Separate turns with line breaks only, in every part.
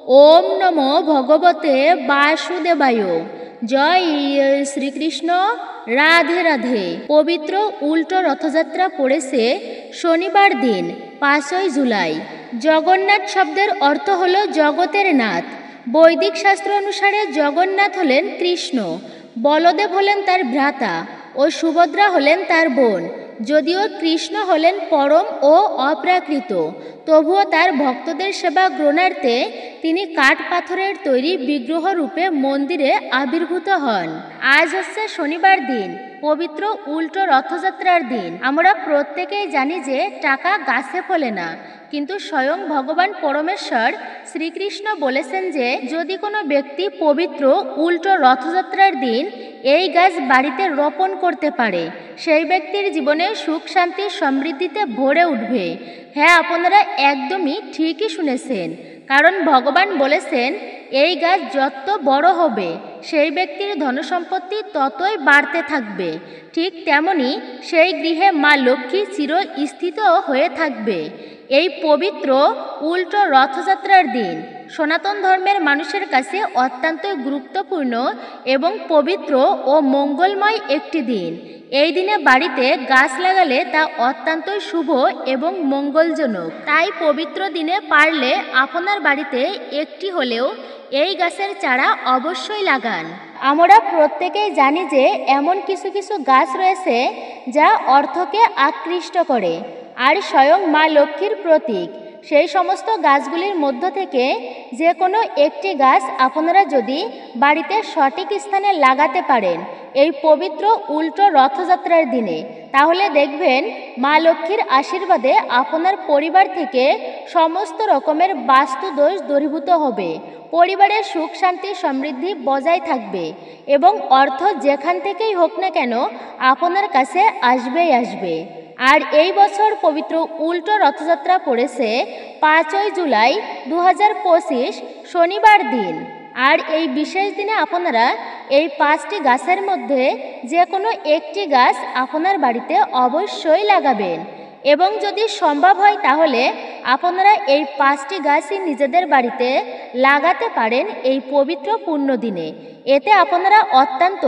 ওম নমো ভগবতে বাসুদেবায়। জয় শ্রীকৃষ্ণ। রাধে রাধে। পবিত্র উল্টো রথযাত্রা পড়েছে শনিবার দিন 5ই জুলাই। জগন্নাথ শব্দের অর্থ হল জগতের নাথ। বৈদিক শাস্ত্র অনুসারে জগন্নাথ হলেন কৃষ্ণ, বলদেব হলেন তার ভ্রাতা ও সুভদ্রা হলেন তার বোন। যদিও কৃষ্ণ হলেন পরম ও অপ্রাকৃত, তবুও তার ভক্তদের সেবা গ্রহণার্থে তিনি কাঠ পাথরের তৈরি বিগ্রহ রূপে মন্দিরে আবির্ভূত হন। আজ হচ্ছে শনিবার দিন, পবিত্র উল্টো রথযাত্রার দিন। আমরা প্রত্যেকেই জানি যে টাকা গাছে ফলে না, কিন্তু স্বয়ং ভগবান পরমেশ্বর শ্রীকৃষ্ণ বলেছেন যে যদি কোনো ব্যক্তি পবিত্র উল্টো রথযাত্রার দিন এই গাছ বাড়িতে রোপণ করতে পারে, সেই ব্যক্তির জীবনে সুখ শান্তি সমৃদ্ধিতে ভরে উঠবে। হ্যাঁ, আপনারা একদমই ঠিকই শুনেছেন, কারণ ভগবান বলেছেন এই গাছ যত বড় হবে সেই ব্যক্তির ধনসম্পত্তি ততই বাড়তে থাকবে। ঠিক তেমনি সেই গৃহে মা লক্ষ্মী চিরস্থিত হয়ে থাকবে। এই পবিত্র উল্টো রথযাত্রার দিন সনাতন ধর্মের মানুষের কাছে অত্যন্ত গুরুত্বপূর্ণ এবং পবিত্র ও মঙ্গলময় একটি দিন। এই দিনে বাড়িতে গাছ লাগালে তা অত্যন্ত শুভ এবং মঙ্গলজনক। তাই পবিত্র দিনে পারলে আপনার বাড়িতে একটি হলেও এই গাছের চারা অবশ্যই লাগান। আমরা প্রত্যেকেই জানি যে এমন কিছু কিছু গাছ রয়েছে যা অর্থকে আকৃষ্ট করে আর স্বয়ং মা লক্ষ্মীর প্রতীক। সেই সমস্ত গাছগুলির মধ্য থেকে যে কোনো একটি গাছ আপনারা যদি বাড়িতে সঠিক স্থানে লাগাতে পারেন এই পবিত্র উল্টো রথযাত্রার দিনে, তাহলে দেখবেন মা লক্ষ্মীর আশীর্বাদে আপনার পরিবার থেকে সমস্ত রকমের বাস্তু দোষ দূরীভূত হবে, পরিবারের সুখ শান্তি সমৃদ্ধি বজায় থাকবে এবং অর্থ যেখান থেকেই হোক না কেন আপনার কাছে আসবেই আসবে। আর এই বছর পবিত্র উল্টো রথযাত্রা পড়েছে 5ই জুলাই 2025 শনিবার দিন। আর এই বিশেষ দিনে আপনারা এই 5টি গাছের মধ্যে যে কোনো একটি গাছ আপনার বাড়িতে অবশ্যই লাগাবেন এবং যদি সম্ভব হয় তাহলে আপনারা এই 5টি গাছই নিজেদের বাড়িতে লাগাতে পারেন এই পবিত্র পুণ্য দিনে। এতে আপনারা অত্যন্ত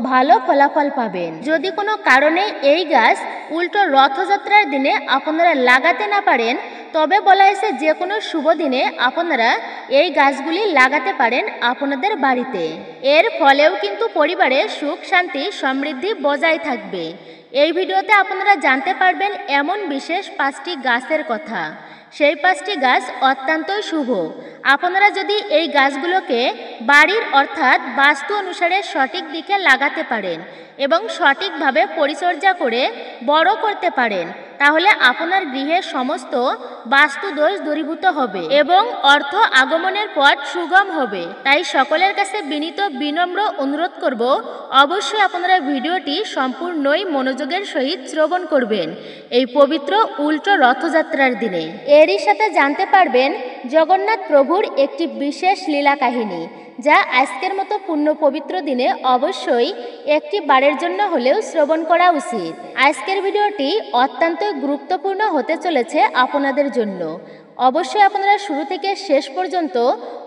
ভালো ফলাফল পাবেন। যদি কোনো কারণে এই গাছ উল্টো রথযাত্রার দিনে আপনারা লাগাতে না পারেন, তবে বলা হয়েছে যে কোনো শুভ দিনে আপনারা এই গাছগুলি লাগাতে পারেন আপনাদের বাড়িতে। এর ফলেও কিন্তু পরিবারে সুখ শান্তি সমৃদ্ধি বজায় থাকবে। এই ভিডিওতে আপনারা জানতে পারবেন এমন বিশেষ 5টি গাছের কথা। সেই 5টি গাছ অত্যন্তই শুভ। আপনারা যদি এই গাছগুলোকে বাড়ির অর্থাৎ বাস্তু অনুসারে সঠিক দিকে লাগাতে পারেন এবং সঠিকভাবে পরিচর্যা করে বড় করতে পারেন, তাহলে আপনার গৃহের সমস্ত বাস্তু দোষ দূরীভূত হবে এবং অর্থ আগমনের পথ সুগম হবে। তাই সকলের কাছে বিনীত বিনম্র অনুরোধ করব, অবশ্যই আপনারা ভিডিওটি সম্পূর্ণই মনোযোগের সহিত শ্রবণ করবেন এই পবিত্র উল্টো রথযাত্রার দিনে। এরই সাথে জানতে পারবেন জগন্নাথ প্রভুর একটি বিশেষ লীলা কাহিনী, যা আজকের মতো পুণ্য পবিত্র দিনে অবশ্যই একটি বারের জন্য হলেও শ্রবণ করা উচিত। আজকের ভিডিওটি অত্যন্ত গুরুত্বপূর্ণ হতে চলেছে আপনাদের জন্য। অবশ্যই আপনারা শুরু থেকে শেষ পর্যন্ত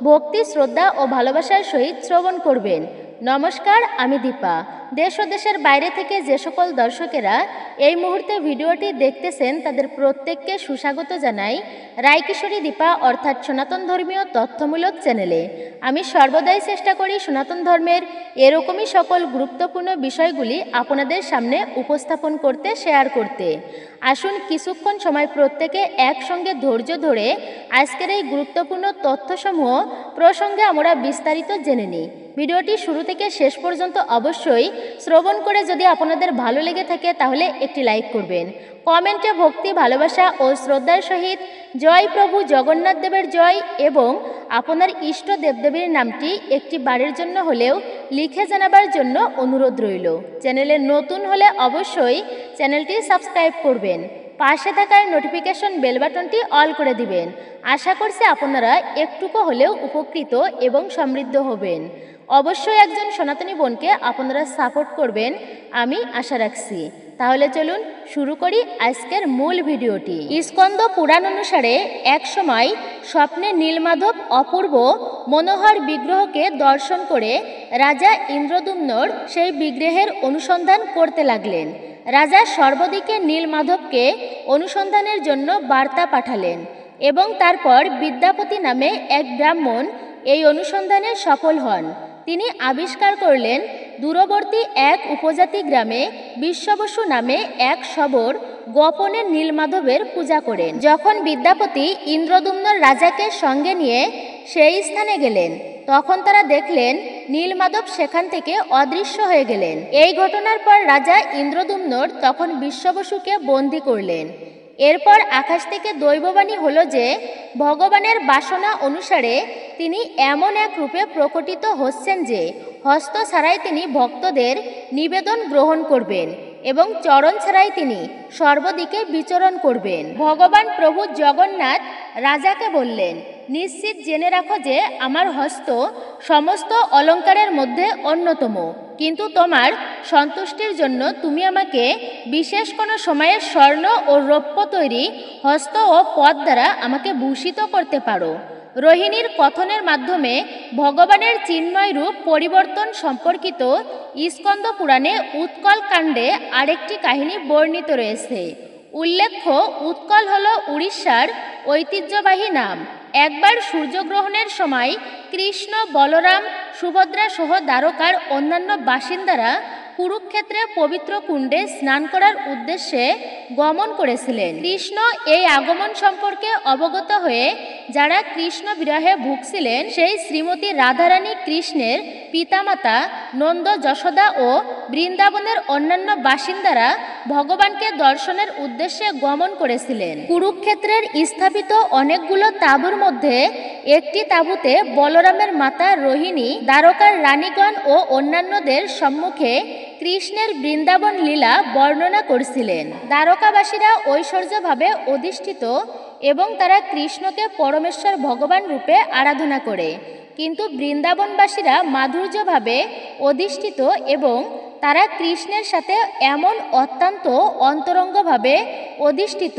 ভক্তি, শ্রদ্ধা ও ভালোবাসার সহিত শ্রবণ করবেন। নমস্কার, আমি দীপা। দেশ ও দেশের বাইরে থেকে যে সকল দর্শকেরা এই মুহূর্তে ভিডিওটি দেখতেছেন তাদের প্রত্যেককে সুস্বাগত জানাই রায়কিশোরী দীপা অর্থাৎ সনাতন ধর্মীয় তথ্যমূলক চ্যানেলে। আমি সর্বদাই চেষ্টা করি সনাতন ধর্মের এরকমই সকল গুরুত্বপূর্ণ বিষয়গুলি আপনাদের সামনে উপস্থাপন করতে, শেয়ার করতে। আসুন কিছুক্ষণ সময় প্রত্যেকে একসঙ্গে ধৈর্য ধরে আজকের এই গুরুত্বপূর্ণ তথ্যসমূহ প্রসঙ্গে আমরা বিস্তারিত জেনে নিই। ভিডিওটি শুরু থেকে শেষ পর্যন্ত অবশ্যই শ্রবণ করে যদি আপনাদের ভালো লেগে থাকে তাহলে একটি লাইক করবেন। কমেন্টে ভক্তি, ভালোবাসা ও শ্রদ্ধার সহিত জয় প্রভু জগন্নাথ দেবের জয় এবং আপনার ইষ্ট দেবদেবীর নামটি একটি বারের জন্য হলেও লিখে জানাবার জন্য অনুরোধ রইল। চ্যানেলে নতুন হলে অবশ্যই চ্যানেলটি সাবস্ক্রাইব করবেন, পাশে থাকার নোটিফিকেশন বেল বাটনটি অল করে দিবেন। আশা করছি আপনারা একটুকু হলেও উপকৃত এবং সমৃদ্ধ হবেন। অবশ্যই একজন সনাতনী বোনকে আপনারা সাপোর্ট করবেন আমি আশা রাখছি। তাহলে চলুন শুরু করি আজকের মূল ভিডিওটি। স্কন্দ পুরাণ অনুসারে এক সময় স্বপ্নে নীলমাধব অপূর্ব মনোহর বিগ্রহকে দর্শন করে রাজা ইন্দ্রদ্যুম্নর সেই বিগ্রহের অনুসন্ধান করতে লাগলেন। রাজা সর্বদিকে নীলমাধবকে অনুসন্ধানের জন্য বার্তা পাঠালেন এবং তারপর বিদ্যাপতি নামে এক ব্রাহ্মণ এই অনুসন্ধানে সফল হন। তিনি আবিষ্কার করলেন দূরবর্তী এক উপজাতি গ্রামে বিশ্ববসু নামে এক শবর গোপনে নীলমাধবের পূজা করেন। যখন বিদ্যাপতি ইন্দ্রদ্যুম্নর রাজাকে সঙ্গে নিয়ে সেই স্থানে গেলেন, তখন তারা দেখলেন নীলমাধব সেখান থেকে অদৃশ্য হয়ে গেলেন। এই ঘটনার পর রাজা ইন্দ্রদ্যুম্নর তখন বিশ্ববসুকে বন্দী করলেন। এরপর আকাশ থেকে দৈববাণী হলো যে ভগবানের বাসনা অনুসারে তিনি এমন এক রূপে প্রকটিত হচ্ছেন যে হস্ত ছাড়াই তিনি ভক্তদের নিবেদন গ্রহণ করবেন এবং চরণ ছাড়াই তিনি সর্বদিকে বিচরণ করবেন। ভগবান প্রভু জগন্নাথ রাজাকে বললেন, নিশ্চিত জেনে রাখো যে আমার হস্ত সমস্ত অলঙ্কারের মধ্যে অন্যতম, কিন্তু তোমার সন্তুষ্টির জন্য তুমি আমাকে বিশেষ কোনো সময়ে স্বর্ণ ও রৌপ্য তৈরি হস্ত ও পদ দ্বারা আমাকে ভূষিত করতে পারো। রোহিণীর কথনের মাধ্যমে ভগবানের চিন্ময় রূপ পরিবর্তন সম্পর্কিত স্কন্দ পুরাণে উৎকল কাণ্ডে আরেকটি কাহিনী বর্ণিত রয়েছে। উল্লেখ্য, উৎকল হল উড়িষ্যার ঐতিহ্যবাহী নাম। একবার সূর্যগ্রহণের সময় কৃষ্ণ, বলরাম, সুভদ্রা সহ দ্বারকার অন্যান্য বাসিন্দারা কুরুক্ষেত্রে পবিত্র কুণ্ডে স্নান করার উদ্দেশ্যে গমন করেছিলেন। কৃষ্ণ এই আগমন সম্পর্কে অবগত হয়ে যারা কৃষ্ণ বিরহে ভুগছিলেন সেই শ্রীমতী রাধারানী কৃষ্ণের পিতামাতা নন্দ, যশোদা ও বৃন্দাবনের অন্যান্য বাসিন্দারা ভগবানকে দর্শনের উদ্দেশ্যে গমন করেছিলেন। কুরুক্ষেত্রের স্থাপিত অনেকগুলো তাঁবুর মধ্যে একটি তাঁবুতে বলরামের মাতা রোহিণী দ্বারকার রানীগণ ও অন্যান্যদের সম্মুখে কৃষ্ণের বৃন্দাবন লীলা বর্ণনা করছিলেন। দ্বারকাবাসীরা ঐশ্বর্যভাবে অধিষ্ঠিত এবং তারা কৃষ্ণকে পরমেশ্বর ভগবান রূপে আরাধনা করে, কিন্তু বৃন্দাবনবাসীরা মাধুর্যভাবে অধিষ্ঠিত এবং তারা কৃষ্ণের সাথে এমন অত্যন্ত অন্তরঙ্গভাবে অধিষ্ঠিত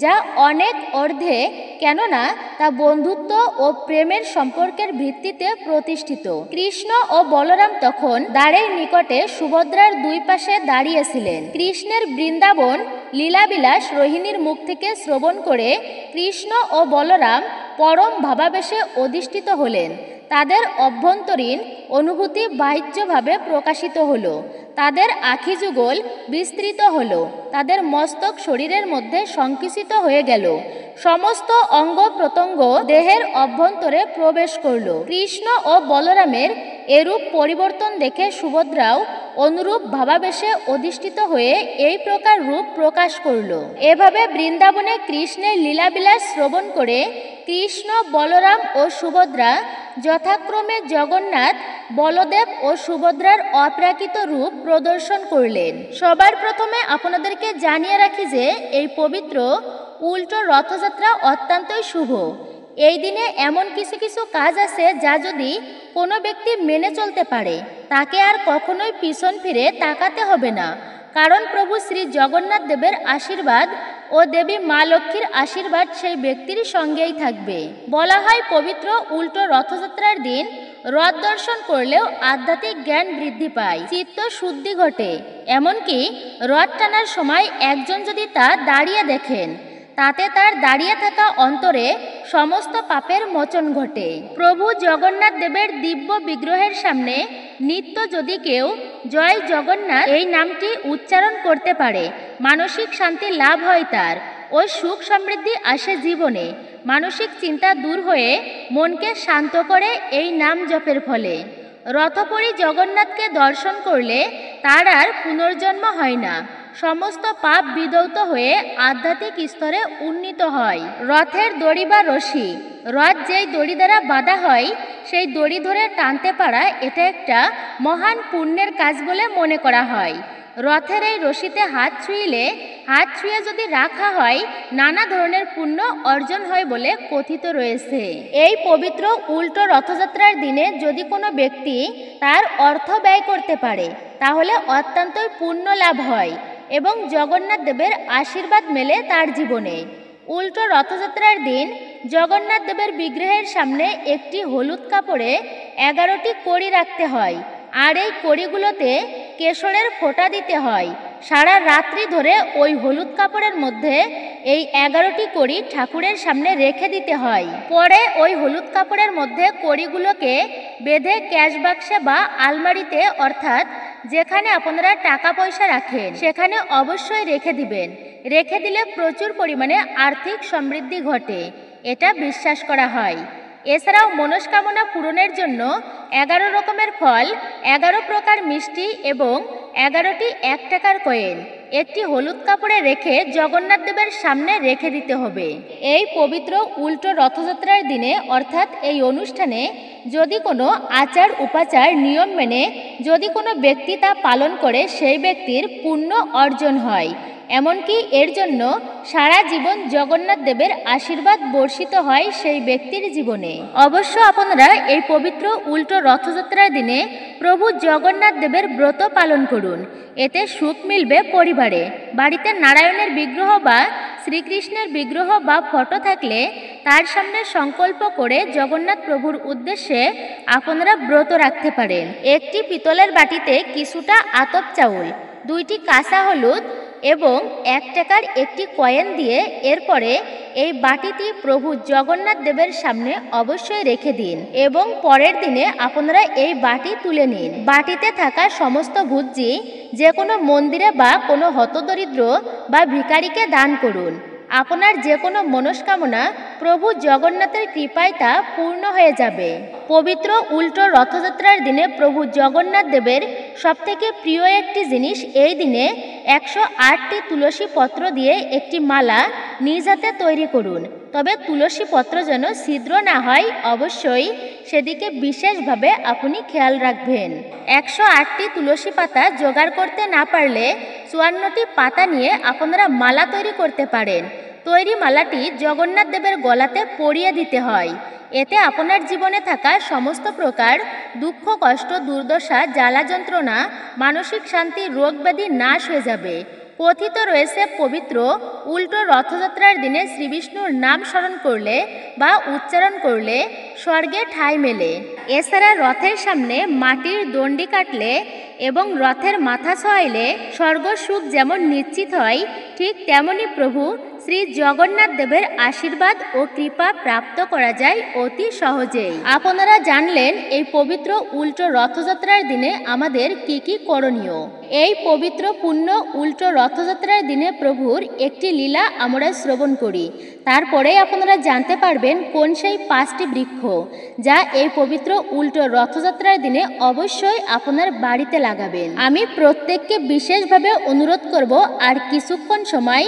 যা অনেক অর্ধে, কেননা তা বন্ধুত্ব ও প্রেমের সম্পর্কের ভিত্তিতে প্রতিষ্ঠিত। কৃষ্ণ ও বলরাম তখন দ্বারের নিকটে সুভদ্রার দুই পাশে দাঁড়িয়েছিলেন। কৃষ্ণের বৃন্দাবন লীলাবিলাস রোহিণীর মুখ থেকে শ্রবণ করে কৃষ্ণ ও বলরাম পরম ভাবাবেশে অধিষ্ঠিত হলেন। তাদের অভ্যন্তরীণ অনুভূতি বাহ্যভাবে প্রকাশিত হলো। তাদের আখিযুগল বিস্তৃত হলো, তাদের মস্তক শরীরের মধ্যে সংকুচিত হয়ে গেল, সমস্ত অঙ্গ প্রত্যঙ্গ দেহের অভ্যন্তরে প্রবেশ করল। কৃষ্ণ ও বলরামের এরূপ পরিবর্তন দেখে সুভদ্রাও অনুরূপ ভাবাবেশে অধিষ্ঠিত হয়ে এই প্রকার রূপ প্রকাশ করল। এভাবে বৃন্দাবনে কৃষ্ণের লীলাবিলাস শ্রবণ করে কৃষ্ণ, বলরাম ও সুভদ্রা যথাক্রমে জগন্নাথ, বলদেব ও সুভদ্রার অপ্রাকৃত রূপ প্রদর্শন করলেন। সবার প্রথমে আপনাদেরকে জানিয়ে রাখি যে এই পবিত্র উল্টো রথযাত্রা অত্যন্তই শুভ। এই দিনে এমন কিছু কিছু কাজ আছে যা যদি কোনো ব্যক্তি মেনে চলতে পারে তাকে আর কখনোই পিছন ফিরে তাকাতে হবে না, কারণ প্রভু শ্রী জগন্নাথ দেবের আশীর্বাদ ও দেবী মা লক্ষ্মীর আশীর্বাদ সেই ব্যক্তির সঙ্গেই থাকবে। বলা হয় পবিত্র উল্টো রথযাত্রার দিন রথ দর্শন করলেও আধ্যাত্মিক জ্ঞান বৃদ্ধি পায়, চিত্ত শুদ্ধি ঘটে। এমনকি রথ টানার সময় একজন যদি তা দাঁড়িয়ে দেখেন, তাতে তার দাঁড়িয়ে থাকা অন্তরে সমস্ত পাপের মোচন ঘটে। প্রভু জগন্নাথ দেবের দিব্য বিগ্রহের সামনে নিত্য যদি কেউ জয় জগন্নাথ এই নামটি উচ্চারণ করতে পারে, মানসিক শান্তি লাভ হয় তার ও সুখ সমৃদ্ধি আসে জীবনে। মানসিক চিন্তা দূর হয়ে মনকে শান্ত করে এই নাম জপের ফলে। রথপরি জগন্নাথকে দর্শন করলে তার আর পুনর্জন্ম হয় না, সমস্ত পাপ বিধৌত হয়ে আধ্যাত্মিক স্তরে উন্নীত হয়। রথের দড়ি বা রশি, রথ যেই দড়ি দ্বারা বাঁধা হয় সেই দড়ি ধরে টানতে পারা এটা একটা মহান পুণ্যের কাজ বলে মনে করা হয়। রথের এই রশিতে হাত ছুঁয়ে যদি রাখা হয় নানা ধরনের পুণ্য অর্জন হয় বলে কথিত রয়েছে। এই পবিত্র উল্টো রথযাত্রার দিনে যদি কোনো ব্যক্তি তার অর্থ ব্যয় করতে পারে তাহলে অত্যন্তই পুণ্য লাভ হয়। এবং জগন্নাথ দেবের আশীর্বাদ মেলে তার জীবনে। উল্টো রথযাত্রার দিন জগন্নাথ দেবের বিগ্রহের সামনে একটি হলুদ কাপড়ে 11টি কড়ি রাখতে হয়, আর এই কড়িগুলোতে কেশরের ফোঁটা দিতে হয়। সারা রাত্রি ধরে ওই হলুদ কাপড়ের মধ্যে এই 11টি কড়ি ঠাকুরের সামনে রেখে দিতে হয়। পরে ওই হলুদ কাপড়ের মধ্যে কড়িগুলোকে বেঁধে ক্যাশ বাক্সে বা আলমারিতে, অর্থাৎ যেখানে আপনারা টাকা পয়সা রাখেন সেখানে অবশ্যই রেখে দিবেন। রেখে দিলে প্রচুর পরিমাণে আর্থিক সমৃদ্ধি ঘটে, এটা বিশ্বাস করা হয়। এছাড়াও মনস্কামনা পূরণের জন্য 11 রকমের ফল, 11 প্রকার মিষ্টি এবং 11টি 1 টাকার কয়েন একটি হলুদ কাপড়ে রেখে জগন্নাথ দেবের সামনে রেখে দিতে হবে। এই পবিত্র উল্টো রথযাত্রার দিনে, অর্থাৎ এই অনুষ্ঠানে যদি কোনো আচার উপাচার নিয়ম মেনে যদি কোনো ব্যক্তি তা পালন করে, সেই ব্যক্তির পুণ্য অর্জন হয়। এমনকি এর জন্য সারা জীবন জগন্নাথ দেবের আশীর্বাদ বর্ষিত হয় সেই ব্যক্তির জীবনে। অবশ্য আপনারা এই পবিত্র উল্টো রথযাত্রার দিনে প্রভু জগন্নাথ দেবের ব্রত পালন করুন, এতে সুখ মিলবে পরিবারে। বাড়িতে নারায়ণের বিগ্রহ বা শ্রীকৃষ্ণের বিগ্রহ বা ফটো থাকলে তার সামনে সংকল্প করে জগন্নাথ প্রভুর উদ্দেশ্যে আপনারা ব্রত রাখতে পারেন। একটি পিতলের বাটিতে কিছুটা আতপ চাউল, 2টি কাঁচা হলুদ এবং 1 টাকার একটি কয়েন দিয়ে এরপরে এই বাটিটি প্রভু জগন্নাথ দেবের সামনে অবশ্যই রেখে দিন এবং পরের দিনে আপনারা এই বাটি তুলে নিন। বাটিতে থাকা সমস্ত ভুজ্জি যে কোনো মন্দিরে বা কোনো হতদরিদ্র বা ভিখারিকে দান করুন। আপনার যে কোনো মনস্কামনা প্রভু জগন্নাথের কৃপায় তা পূর্ণ হয়ে যাবে। পবিত্র উল্টো রথযাত্রার দিনে প্রভু জগন্নাথ দেবের সবথেকে প্রিয় একটি জিনিস, এই দিনে 108টি তুলসী পত্র দিয়ে একটি মালা নিজ হাতে তৈরি করুন। তবে তুলসী পত্র যেন ছিদ্র না হয়, অবশ্যই সেদিকে বিশেষভাবে আপনি খেয়াল রাখবেন। 108টি তুলসী পাতা জোগাড় করতে না পারলে 54টি পাতা নিয়ে আপনারা মালা তৈরি করতে পারেন। তৈরি মালাটি জগন্নাথ দেবের গলাতে পরিয়ে দিতে হয়। এতে আপনার জীবনে থাকা সমস্ত প্রকার দুঃখ, কষ্ট, দুর্দশা, জ্বালা যন্ত্রণা, মানসিক শান্তি, রোগ ব্যাধি নাশ হয়ে যাবে। কথিত রয়েছে পবিত্র উল্টো রথযাত্রার দিনে শ্রীবিষ্ণুর নাম স্মরণ করলে বা উচ্চারণ করলে স্বর্গে ঠাঁই মেলে। এছাড়া রথের সামনে মাটির দণ্ডি কাটলে এবং রথের মাথা ছোঁয়াইলে স্বর্গ সুখ যেমন নিশ্চিত হয়, ঠিক তেমনি প্রভু শ্রী জগন্নাথ দেবের আশীর্বাদ ও কৃপা প্রাপ্ত করা যায় অতি সহজেই। আপনারা জানলেন এই পবিত্র উল্টো রথযাত্রার দিনে আমাদের কি কি করণীয়। এই পবিত্র পুণ্য উল্টো রথযাত্রার দিনে প্রভুর একটি লীলা আমরা শ্রবণ করি। তারপরে আপনারা জানতে পারবেন কোন সেই 5টি বৃক্ষ যা এই পবিত্র উল্টো রথযাত্রার দিনে অবশ্যই আপনার বাড়িতে লাগাবেন। আমি প্রত্যেককে বিশেষভাবে অনুরোধ করব, আর কিছুক্ষণ সময়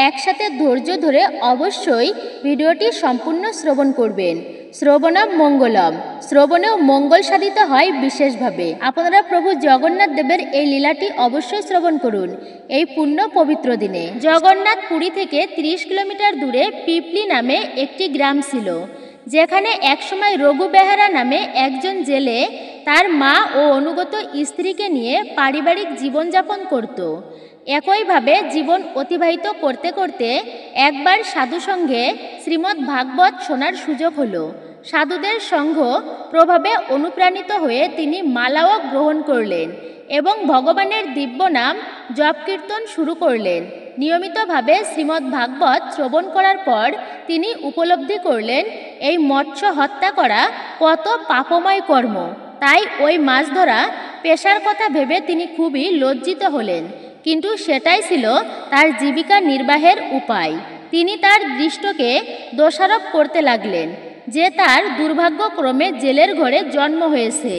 একসাথে ধৈর্য ধরে অবশ্যই ভিডিওটি সম্পূর্ণ শ্রবণ করবেন। শ্রবণম মঙ্গলম, শ্রবণেও মঙ্গল সাধিত হয় বিশেষভাবে। আপনারা প্রভু জগন্নাথ দেবের এই লীলাটি অবশ্যই শ্রবণ করুন এই পুণ্য পবিত্র দিনে। জগন্নাথ পুরী থেকে 30 কিলোমিটার দূরে পিপলি নামে একটি গ্রাম ছিল, যেখানে একসময় রঘু বেহারা নামে একজন জেলে তার মা ও অনুগত স্ত্রীকে নিয়ে পারিবারিক জীবনযাপন করত। একইভাবে জীবন অতিবাহিত করতে করতে একবার সাধু সঙ্গে শ্রীমদ্ ভাগবত শোনার সুযোগ হলো। সাধুদের সঙ্গ প্রভাবে অনুপ্রাণিত হয়ে তিনি মালাও গ্রহণ করলেন এবং ভগবানের দিব্য নাম জপ কীর্তন শুরু করলেন। নিয়মিতভাবে শ্রীমদ্ ভাগবত শ্রবণ করার পর তিনি উপলব্ধি করলেন এই মৎস্য হত্যা করা কত পাপময় কর্ম। তাই ওই মাছ ধরা পেশার কথা ভেবে তিনি খুবই লজ্জিত হলেন, কিন্তু সেটাই ছিল তার জীবিকা নির্বাহের উপায়। তিনি তার দৃষ্টকে দোষারোপ করতে লাগলেন যে তার দুর্ভাগ্যক্রমে জেলের ঘরে জন্ম হয়েছে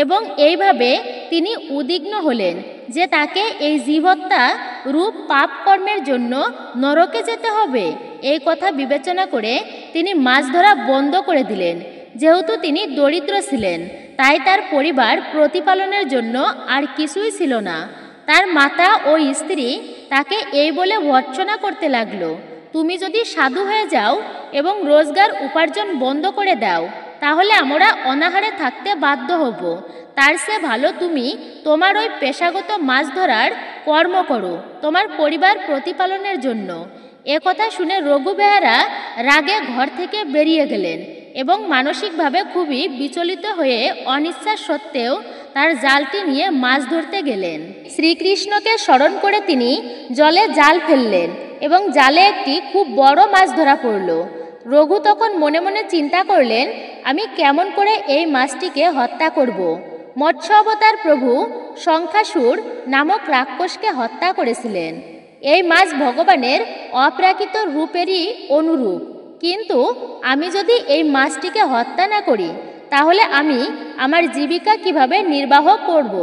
এবং এইভাবে তিনি উদ্বিগ্ন হলেন যে তাকে এই জীবহত্যা রূপ পাপ কর্মের জন্য নরকে যেতে হবে। এই কথা বিবেচনা করে তিনি মাছ ধরা বন্ধ করে দিলেন। যেহেতু তিনি দরিদ্র ছিলেন, তাই তার পরিবার প্রতিপালনের জন্য আর কিছুই ছিল না। তার মাতা ও স্ত্রী তাকে এই বলে ভর্ৎসনা করতে লাগলো, তুমি যদি সাধু হয়ে যাও এবং রোজগার উপার্জন বন্ধ করে দাও, তাহলে আমরা অনাহারে থাকতে বাধ্য হব। তার চেয়ে ভালো তুমি তোমার ওই পেশাগত মাছ ধরার কর্ম করো তোমার পরিবার প্রতিপালনের জন্য। একথা শুনে রঘু বেহারা রাগে ঘর থেকে বেরিয়ে গেলেন এবং মানসিকভাবে খুবই বিচলিত হয়ে অনিচ্ছা সত্ত্বেও তার জালটি নিয়ে মাছ ধরতে গেলেন। শ্রীকৃষ্ণকে স্মরণ করে তিনি জলে জাল ফেললেন এবং জালে একটি খুব বড় মাছ ধরা পড়ল। রঘু তখন মনে মনে চিন্তা করলেন, আমি কেমন করে এই মাছটিকে হত্যা করব। মৎস্য অবতার প্রভু শঙ্খাসুর নামক রাক্ষসকে হত্যা করেছিলেন। এই মাছ ভগবানের অপ্রাকৃত রূপেরই অনুরূপ, কিন্তু আমি যদি এই মাছটিকে হত্যা না করি তাহলে আমি আমার জীবিকা কিভাবে নির্বাহ করব।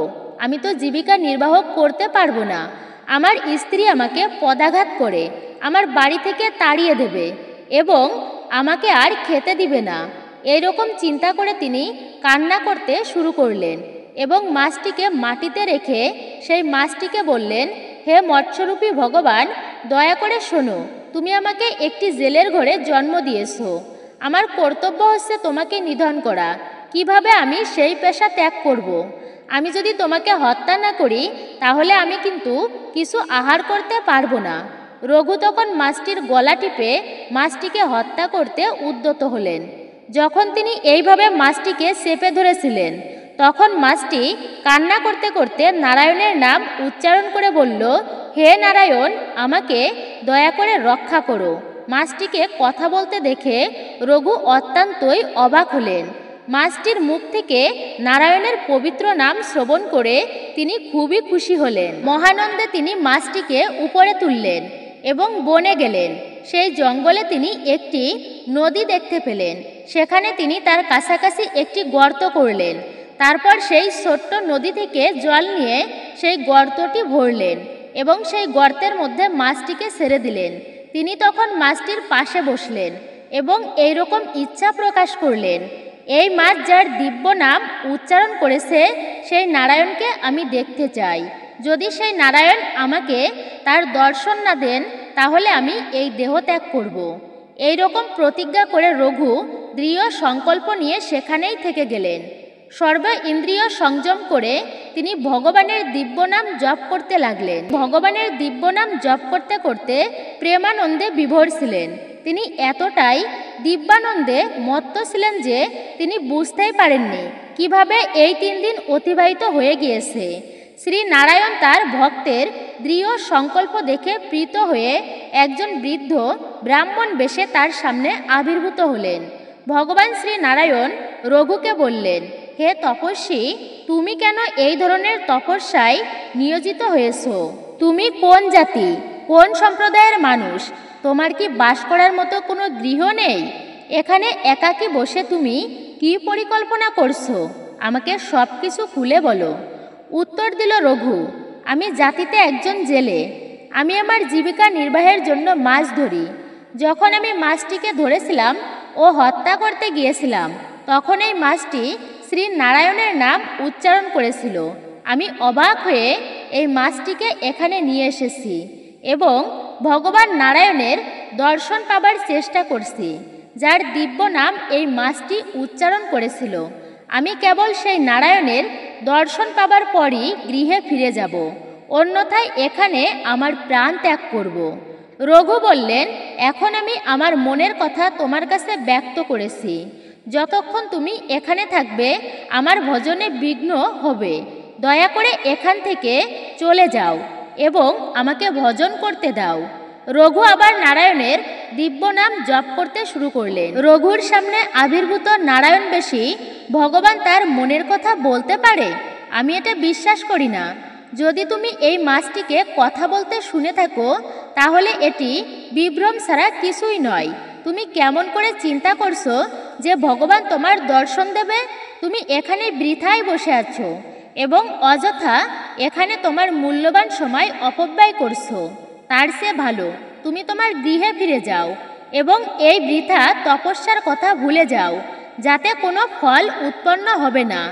আমি তো জীবিকা নির্বাহ করতে পারবো না। আমার স্ত্রী আমাকে পদাঘাত করে আমার বাড়ি থেকে তাড়িয়ে দেবে এবং আমাকে আর খেতে দিবে না। এইরকম চিন্তা করে তিনি কান্না করতে শুরু করলেন এবং মাছটিকে মাটিতে রেখে সেই মাছটিকে বললেন, হে মৎস্যরূপী ভগবান, দয়া করে শোনো, তুমি আমাকে একটি জেলের ঘরে জন্ম দিয়েছো। আমার কর্তব্য হচ্ছে তোমাকে নিধন করা। কিভাবে আমি সেই পেশা ত্যাগ করব? আমি যদি তোমাকে হত্যা না করি তাহলে আমি কিন্তু কিছু আহার করতে পারবো না। রঘু তখন মাছটির গলা টিপে মাছটিকে হত্যা করতে উদ্যত হলেন। যখন তিনি এইভাবে মাছটিকে চেপে ধরেছিলেন তখন মাছটি কান্না করতে করতে নারায়ণের নাম উচ্চারণ করে বলল, হে নারায়ণ, আমাকে দয়া করে রক্ষা করো। মাছটিকে কথা বলতে দেখে রঘু অত্যন্তই অবাক হলেন। মাছটির মুখ থেকে নারায়ণের পবিত্র নাম শ্রবণ করে তিনি খুবই খুশি হলেন। মহানন্দে তিনি মাছটিকে উপরে তুললেন এবং বনে গেলেন। সেই জঙ্গলে তিনি একটি নদী দেখতে পেলেন। সেখানে তিনি তার কাছাকাছি একটি গর্ত করলেন। তারপর সেই ছোট্ট নদী থেকে জল নিয়ে সেই গর্তটি ভরলেন এবং সেই গর্তের মধ্যে মাছটিকে ছেড়ে দিলেন। তিনি তখন মাছটির পাশে বসলেন এবং এইরকম ইচ্ছা প্রকাশ করলেন, এই মাছ যার দিব্য নাম উচ্চারণ করেছে সেই নারায়ণকে আমি দেখতে চাই। যদি সেই নারায়ণ আমাকে তার দর্শন না দেন তাহলে আমি এই দেহ ত্যাগ করব। এইরকম প্রতিজ্ঞা করে রঘু দৃঢ় সংকল্প নিয়ে সেখানেই থেকে গেলেন। সর্ব ইন্দ্রিয় সংযম করে তিনি ভগবানের দিব্য নাম জপ করতে লাগলেন। ভগবানের দিব্য নাম জপ করতে করতে প্রেমানন্দে বিভোর ছিলেন। তিনি এতটাই দিব্যানন্দে মত্ত ছিলেন যে তিনি বুঝতেই পারেননি কিভাবে এই 3 দিন অতিবাহিত হয়ে গিয়েছে। শ্রী নারায়ণ তার ভক্তের দৃঢ় সংকল্প দেখে প্রীত হয়ে একজন বৃদ্ধ ব্রাহ্মণ বেশে তার সামনে আবির্ভূত হলেন। ভগবান শ্রী নারায়ণ রঘুকে বললেন, হে তপস্বী, তুমি কেন এই ধরনের তপস্যায় নিয়োজিত হয়েছ? তুমি কোন জাতি, কোন সম্প্রদায়ের মানুষ? তোমার কি বাস করার মতো কোনো গৃহ নেই? এখানে একাকী বসে তুমি কি পরিকল্পনা করছো? আমাকে সব কিছু খুলে বলো। উত্তর দিল রঘু, আমি জাতিতে একজন জেলে। আমি আমার জীবিকা নির্বাহের জন্য মাছ ধরি। যখন আমি মাছটিকে ধরেছিলাম ও হত্যা করতে গিয়েছিলাম তখন এই মাছটি শ্রী নারায়ণের নাম উচ্চারণ করেছিল। আমি অবাক হয়ে এই মাছটিকে এখানে নিয়ে এসেছি এবং ভগবান নারায়ণের দর্শন পাবার চেষ্টা করছি, যার দিব্য নাম এই মাছটি উচ্চারণ করেছিল। আমি কেবল সেই নারায়ণের দর্শন পাবার পরই গৃহে ফিরে যাব, অন্যথায় এখানে আমার প্রাণ ত্যাগ করব। রঘু বললেন, এখন আমি আমার মনের কথা তোমার কাছে ব্যক্ত করেছি। যতক্ষণ তুমি এখানে থাকবে আমার ভজনে বিঘ্ন হবে। দয়া করে এখান থেকে চলে যাও এবং আমাকে ভজন করতে দাও। রঘু আবার নারায়ণের দিব্য নাম জপ করতে শুরু করলেন। রঘুর সামনে আবির্ভূত নারায়ণবেশী ভগবান তার মনের কথা বলতে পারে? আমি এটা বিশ্বাস করি না। যদি তুমি এই মাছটিকে কথা বলতে শুনে থাকো তাহলে এটি বিভ্রম ছাড়া কিছুই নয়। তুমি কেমন করে চিন্তা করছো যে ভগবান তোমার দর্শন দেবে? তুমি এখানে বৃথায় বসে আছো এবং অযথা এখানে তোমার মূল্যবান সময় অপব্যয় করছো। তার চেয়ে ভালো তুমি তোমার গৃহে ফিরে যাও এবং এই বৃথা তপস্যার কথা ভুলে যাও, যাতে কোনো ফল উৎপন্ন হবে না।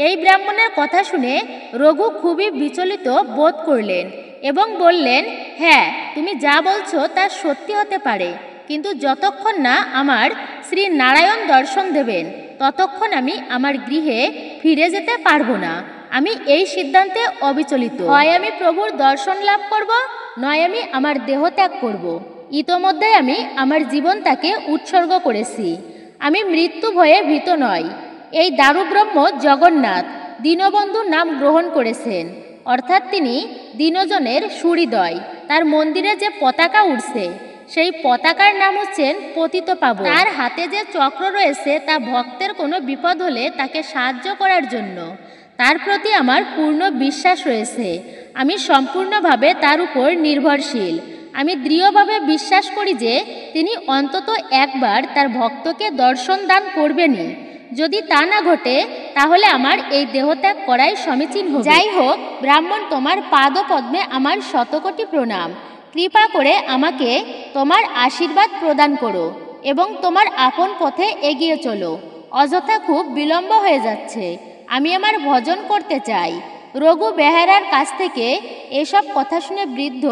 এই ব্রাহ্মণের কথা শুনে রঘু খুবই বিচলিত বোধ করলেন এবং বললেন, হ্যাঁ, তুমি যা বলছো তা সত্যি হতে পারে, কিন্তু যতক্ষণ না আমার শ্রী নারায়ণ দর্শন দেবেন ততক্ষণ আমি আমার গৃহে ফিরে যেতে পারবো না। আমি এই সিদ্ধান্তে অবিচলিত। হয় আমি প্রভুর দর্শন লাভ করব, নয় আমি আমার দেহ ত্যাগ করব। ইতোমধ্যে আমি আমার জীবন তাকে উৎসর্গ করেছি। আমি মৃত্যু ভয়ে ভীত নই। এই দারুব্রহ্ম জগন্নাথ দীনবন্ধুর নাম গ্রহণ করেছেন, অর্থাৎ তিনি দীনজনের সুহৃদয়। তার মন্দিরে যে পতাকা উঠছে সেই পতাকার নাম হচ্ছেন পতিতপাবন। তার হাতে যে চক্র রয়েছে তা ভক্তের কোনো বিপদ হলে তাকে সাহায্য করার জন্য। তার প্রতি আমার পূর্ণ বিশ্বাস রয়েছে। আমি সম্পূর্ণভাবে তার উপর নির্ভরশীল। আমি দৃঢ়ভাবে বিশ্বাস করি যে তিনি অন্তত একবার তার ভক্তকে দর্শন দান করবেনই। যদি তা না ঘটে তাহলে আমার এই দেহত্যাগ করাই সমীচীন হবে। যাই হোক ব্রাহ্মণ, তোমার পাদপদ্মে আমার শতকোটি প্রণাম। কৃপা করে আমাকে তোমার আশীর্বাদ প্রদান করো এবং তোমার আপন পথে এগিয়ে চলো। অযথা খুব বিলম্ব হয়ে যাচ্ছে। আমি আমার ভজন করতে চাই। রঘু বেহারার কাছ থেকে এসব কথা শুনে বৃদ্ধ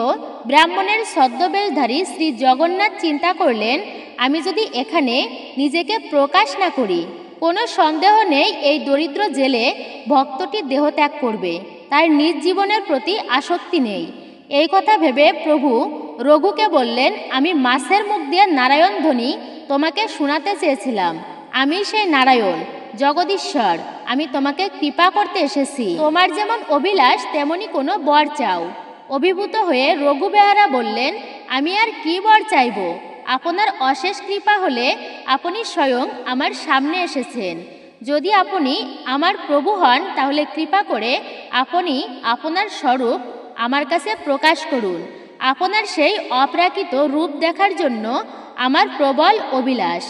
ব্রাহ্মণের ছদ্মবেশধারী শ্রী জগন্নাথ চিন্তা করলেন, আমি যদি এখানে নিজেকে প্রকাশ না করি, কোনো সন্দেহ নেই এই দরিদ্র জেলে ভক্তটি দেহত্যাগ করবে। তার নিজ জীবনের প্রতি আসক্তি নেই। এই কথা ভেবে প্রভু রঘুকে বললেন, আমি মাছের মুখ দিয়ে নারায়ণ ধ্বনি তোমাকে শোনাতে চেয়েছিলাম। আমি সেই নারায়ণ জগদীশ্বর। আমি তোমাকে কৃপা করতে এসেছি। তোমার যেমন অভিলাষ তেমনি কোনো বর চাও। অভিভূত হয়ে রঘু বেহারা বললেন, আমি আর কি বর চাইব? আপনার অশেষ কৃপা হলে আপনি স্বয়ং আমার সামনে এসেছেন। যদি আপনি আমার প্রভু হন তাহলে কৃপা করে আপনি আপনার স্বরূপ আমার কাছে প্রকাশ করুন। আপনার সেই অপ্রাকৃত রূপ দেখার জন্য আমার প্রবল অভিলাষ।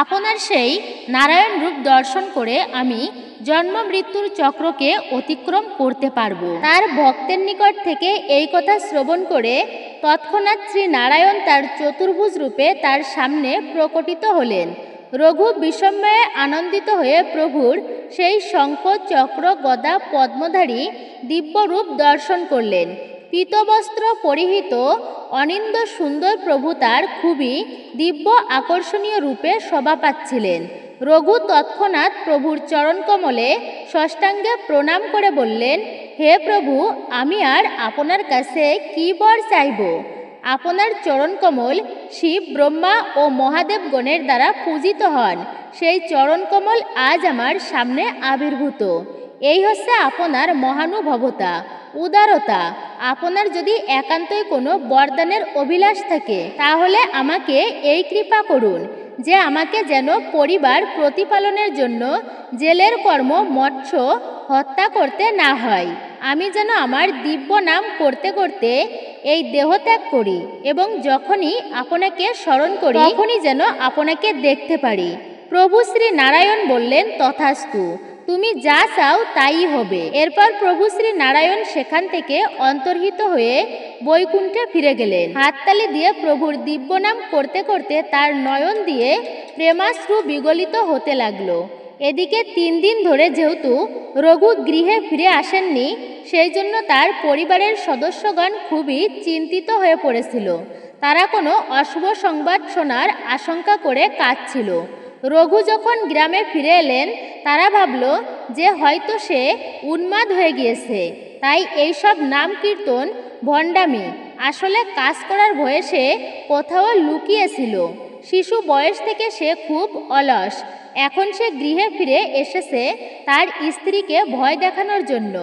আপনার সেই নারায়ণ রূপ দর্শন করে আমি জন্ম মৃত্যুর চক্রকে অতিক্রম করতে পারব। তার ভক্তের নিকট থেকে এই কথা শ্রবণ করে তৎক্ষণাৎ শ্রী নারায়ণ তার চতুর্ভুজ রূপে তার সামনে প্রকটিত হলেন। রঘু বিস্ময়ে আনন্দিত হয়ে প্রভুর সেই শঙ্খ চক্র গদা পদ্মধারী দিব্যরূপ দর্শন করলেন। পীতবস্ত্র পরিহিত অনিন্দ সুন্দর প্রভু তার খুবই দিব্য আকর্ষণীয় রূপে শোভা পাচ্ছিলেন। রঘু তৎক্ষণাৎ প্রভুর চরণকমলে ষষ্ঠাঙ্গে প্রণাম করে বললেন, হে প্রভু, আমি আর আপনার কাছে কি বর চাইব? আপনার চরণকমল শিব, ব্রহ্মা ও মহাদেবগণের দ্বারা পূজিত হন। সেই চরণকমল আজ আমার সামনে আবির্ভূত। এই হচ্ছে আপনার মহানুভবতা, উদারতা। আপনার যদি একান্তই কোনো বরদানের অভিলাষ থাকে তাহলে আমাকে এই কৃপা করুন যে আমাকে যেন পরিবার প্রতিপালনের জন্য জেলের কর্ম মৎস্য হত্যা করতে না হয়। আমি যেন আমার দিব্য নাম করতে করতে এই দেহত্যাগ করি এবং যখনই আপনাকে স্মরণ করি তখনই যেন আপনাকে দেখতে পারি। প্রভু শ্রী নারায়ণ বললেন, তথাস্তু, তুমি যা চাও তাই হবে। এরপর প্রভু শ্রী নারায়ণ সেখান থেকে অন্তর্হিত হয়ে বৈকুণ্ঠে ফিরে গেলেন। হাততালি দিয়ে প্রভুর দিব্য নাম করতে করতে তার নয়ন দিয়ে প্রেমাশ্রু বিগলিত হতে লাগলো। এদিকে 3 দিন ধরে যেহেতু রঘু গৃহে ফিরে আসেননি, সেই জন্য তার পরিবারের সদস্যগণ খুবই চিন্তিত হয়ে পড়েছিল। তারা কোনো অশুভ সংবাদ শোনার আশঙ্কা করে কাঁদছিল। রঘু যখন গ্রামে ফিরে এলেন তারা ভাবল যে হয়তো সে উন্মাদ হয়ে গিয়েছে, তাই এইসব নাম কীর্তন ভণ্ডামি। আসলে কাজ করার ভয়ে সে কোথাও লুকিয়েছিল। শিশু বয়স থেকে সে খুব অলস। এখন সে গৃহে ফিরে এসেছে তার স্ত্রীকে ভয় দেখানোর জন্য।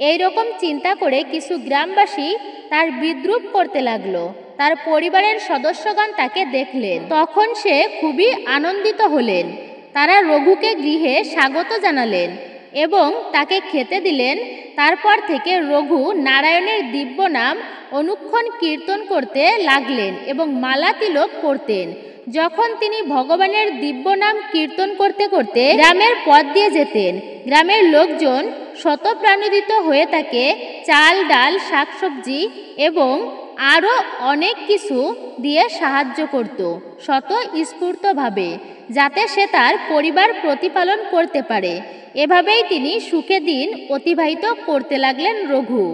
এই রকম চিন্তা করে কিছু গ্রামবাসী তার বিদ্রূপ করতে লাগলো। তার পরিবারের সদস্যগণ তাকে দেখলেন, তখন সে খুবই আনন্দিত হলেন। তারা রঘুকে গৃহে স্বাগত জানালেন এবং তাকে খেতে দিলেন। তারপর থেকে রঘু নারায়ণের দিব্য নাম অনুক্ষণ কীর্তন করতে লাগলেন এবং মালা তিলক পরতেন। যখন তিনি ভগবানের দিব্য নাম কীর্তন করতে করতে গ্রামের পথ দিয়ে যেতেন, গ্রামের লোকজন শতপ্রাণোদিত হয়ে তাকে চাল, ডাল, শাকসবজি এবং আরও অনেক কিছু দিয়ে সাহায্য করত স্বতঃস্ফূর্তভাবে, যাতে সে তার পরিবার প্রতিপালন করতে পারে। এভাবেই তিনি সুখে দিন অতিবাহিত করতে লাগলেন। রঘু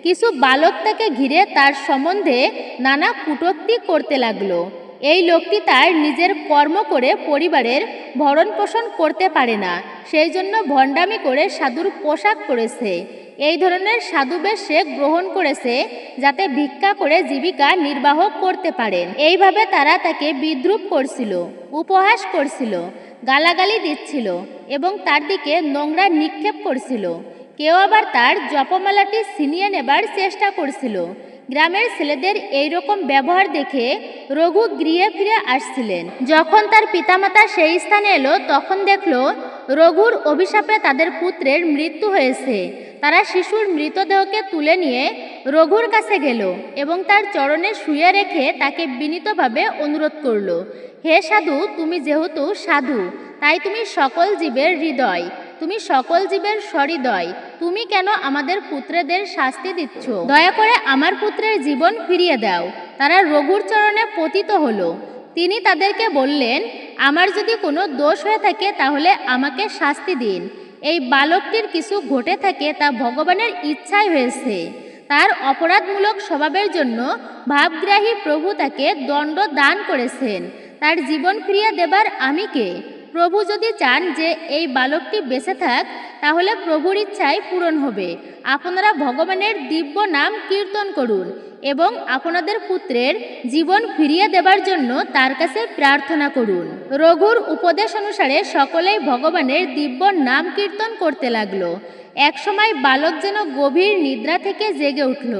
কিছু বালক তাকে ঘিরে তার সম্বন্ধে নানা কটূক্তি করতে লাগলো। এই লোকটি তার নিজের কর্ম করে পরিবারের ভরণ পোষণ করতে পারে না, সেই জন্য ভণ্ডামি করে সাধুর পোশাক পরেছে। এই ধরনের সাধু বেশ সে গ্রহণ করেছে যাতে ভিক্ষা করে জীবিকা নির্বাহ করতে পারেন। এইভাবে তারা তাকে বিদ্রূপ করছিল, উপহাস করছিল, গালাগালি দিচ্ছিল এবং তার দিকে নোংরা নিক্ষেপ করছিল। কেউ আবার তার জপমালাটি ছিনিয়ে নেবার চেষ্টা করছিল। গ্রামের ছেলেদের এই রকম ব্যবহার দেখে রঘু গৃহে ফিরে আসছিলেন। যখন তার পিতামাতা সেই স্থানে এলো তখন দেখল রঘুর অভিশাপে তাদের পুত্রের মৃত্যু হয়েছে। তারা শিশুর মৃতদেহকে তুলে নিয়ে রঘুর কাছে গেল এবং তার চরণে শুয়ে রেখে তাকে বিনীতভাবে অনুরোধ করল, হে সাধু, তুমি যেহেতু সাধু তাই তুমি সকল জীবের হৃদয়, তুমি সকল জীবের সহৃদয়, তুমি কেন আমাদের পুত্রদের শাস্তি দিচ্ছ? দয়া করে আমার পুত্রের জীবন ফিরিয়ে দাও। তারা রঘুর চরণে পতিত হলো। তিনি তাদেরকে বললেন, আমার যদি কোনো দোষ হয়ে থাকে তাহলে আমাকে শাস্তি দিন। এই বালকটির কিছু ঘটে থাকে তা ভগবানের ইচ্ছাই হয়েছে। তার অপরাধমূলক স্বভাবের জন্য ভাবগ্রাহী প্রভু তাকে দণ্ড দান করেছেন। তার জীবন ফিরিয়ে দেবার আমি কে? প্রভু যদি চান যে এই বালকটি বেঁচে থাক তাহলে প্রভুর ইচ্ছাই পূরণ হবে। আপনারা ভগবানের দিব্য নাম কীর্তন করুন এবং আপনাদের পুত্রের জীবন ফিরিয়ে দেবার জন্য তার কাছে প্রার্থনা করুন। রঘুর উপদেশ অনুসারে সকলেই ভগবানের দিব্য নাম কীর্তন করতে লাগলো। একসময় বালক যেন গভীর নিদ্রা থেকে জেগে উঠল।